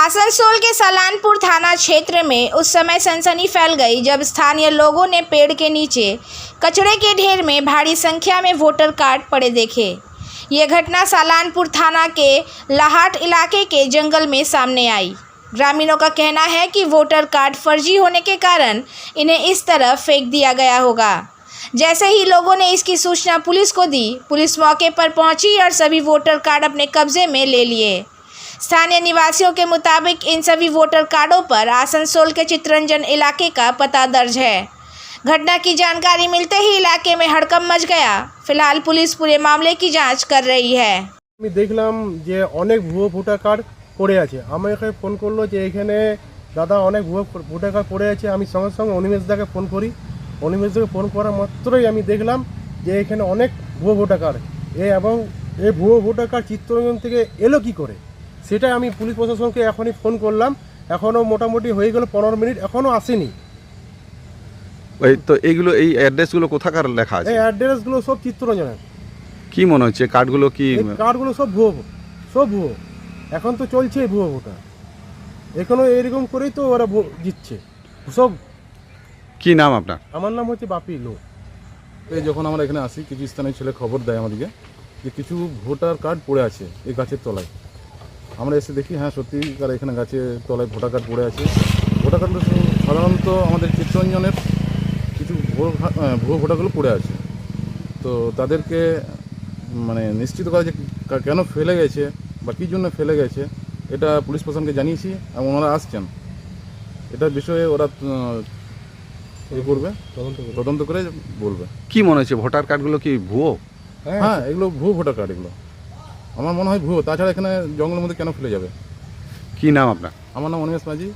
आसनसोल के सलानपुर थाना क्षेत्र में उस समय सनसनी फैल गई जब स्थानीय लोगों ने पेड़ के नीचे कचरे के ढेर में भारी संख्या में वोटर कार्ड पड़े देखे। ये घटना सलानपुर थाना के लाहाट इलाके के जंगल में सामने आई। ग्रामीणों का कहना है कि वोटर कार्ड फर्जी होने के कारण इन्हें इस तरह फेंक दिया गया होगा। जैसे ही लोगों ने इसकी सूचना पुलिस को दी, पुलिस मौके पर पहुंची और सभी वोटर कार्ड अपने कब्जे में ले लिए। स्थानीय निवासियों के मुताबिक इन सभी वोटर कार्डों पर आसनसोल के चितरंजन इलाके का पता दर्ज है। घटना की जानकारी मिलते ही इलाके में हड़कंप मच गया। फिलहाल पुलिस पूरे मामले की जांच कर रही है। আমি দেখলাম যে অনেক ভুয়ো ভোটার কার্ড পড়ে আছে। আমাকে ফোন করলো যে এখানে দাদা অনেক ভুয়ো ভোটার কার্ড পড়ে আছে। আমি সঙ্গে সঙ্গে অনিমেষদাকে ফোন করি। অনিমেষদাকে ফোন করা মাত্রই আমি দেখলাম যে এখানে অনেক ভুয়ো ভোটার কার্ড এবং এই ভুয়ো ভোটার কার্ড চিত্তরঞ্জন থেকে এলো কি করে সেটাই আমি পুলিশ প্রশাসনকে এখনই ফোন করলাম। এখনও মোটামুটি হয়ে গেল 15 মিনিট, এখনও আসেনি। ওই তো এইগুলো এই অ্যাড্রেসগুলো কোথাকার লেখা আছে? এই অ্যাড্রেসগুলো সব চিত্তরঞ্জনের। কি মনে হচ্ছে কার্ডগুলো কি? কার্ডগুলো সব ভুয়ো, সব ভুয়ো। এখন তো চলছে ভুয়ো ভোটার, এখনো এরকম করেই তো ওরা জিতছে সব। কি নাম আপনার? আমার নাম হচ্ছে বাপি লো। যখন আমরা এখানে আসি, কিছু স্থানীয় ছেলে খবর দেয় আমাদেরকে যে কিছু ভোটার কার্ড পড়ে আছে এই গাছের তলায়। আমরা এসে দেখি হ্যাঁ সত্যিকার এখানে গাছের তলায় ভোটার কার্ড পড়ে আছে। ভোটার কার্ডগুলো সাধারণত আমাদের চিত্তরঞ্জনের কিছু ভুয়ো ভোটারগুলো পড়ে আছে। তো তাদেরকে মানে নিশ্চিত করা যে কেন ফেলে গেছে বা কী জন্য ফেলে গেছে এটা পুলিশ প্রশাসনকে জানিয়েছি এবং ওনারা আসছেন। এটার বিষয়ে ওরা করবে, তদন্ত করে বলবে। কি মনে হচ্ছে ভোটার কার্ডগুলো কি ভুয়ো? হ্যাঁ এগুলো ভুয়ো ভোটার কার্ড, এগুলো আমার মনে হয় ভুয়ো। তাছাড়া এখানে জঙ্গলের মধ্যে কেন ফেলে যাবে? কি নাম আপনার? আমার নাম অনিমেষ মাঝি,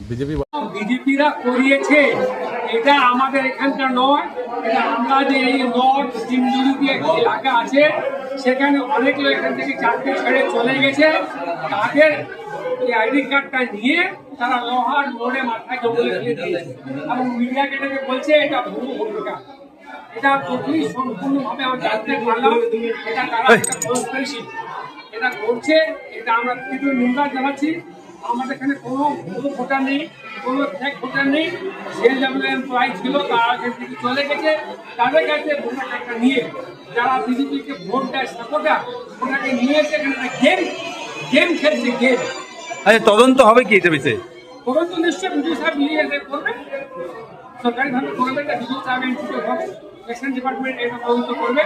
বিজেপিরা করিয়েছে, এটা আমাদের এখানকার নয়। এটা আমরা যে এই নর্থ সিমজুরি এলাকা আছে সেখানে অনেক লোক এখান থেকে চাকরি ছেড়ে চলে গেছে। তাদের এই আইডি কার্ডটা নিয়ে তারা লোহার মোড়ে মাথায় জঙ্গলে ফেলে দিয়েছে এবং মিডিয়া কেটে বলছে এটা ভুয়ো ভোটার কার্ড। এটা তখনই সম্পূর্ণভাবে আমরা জানতে পারলাম এটা তারা একটা কনস্পিরেসি এটা করছে। এটা আমরা তীব্র নিন্দা জানাচ্ছি। আমাদের এখানে কোনো ভুয়ো ভোটার নেই, কোনো ফেক ভোটার নেই। যে লেভেলের এমপ্লয়ি ছিল তারা এখান থেকে চলে গেছে। তাদের কাছে ভোটার কার্ডটা নিয়ে যারা বিজেপিকে ভোট দেয় সাপোর্টার ওটাকে নিয়ে এসে এখানে গেম খেলছে, গেম। আচ্ছা, তদন্ত হবে কি এটা বিষয়ে? তদন্ত নিশ্চয়ই বিজু সাহেব নিয়ে এসে করবে, সরকারিভাবে করবে। এটা বিজু সাহেব ইনস্টিটিউট হবে, ইলেকশন ডিপার্টমেন্ট এটা তদন্ত করবে।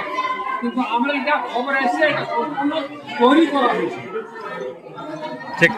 কিন্তু আমরা যা খবর এসেছে এটা সম্পূর্ণ তৈরি করা হয়েছে। ঠিক।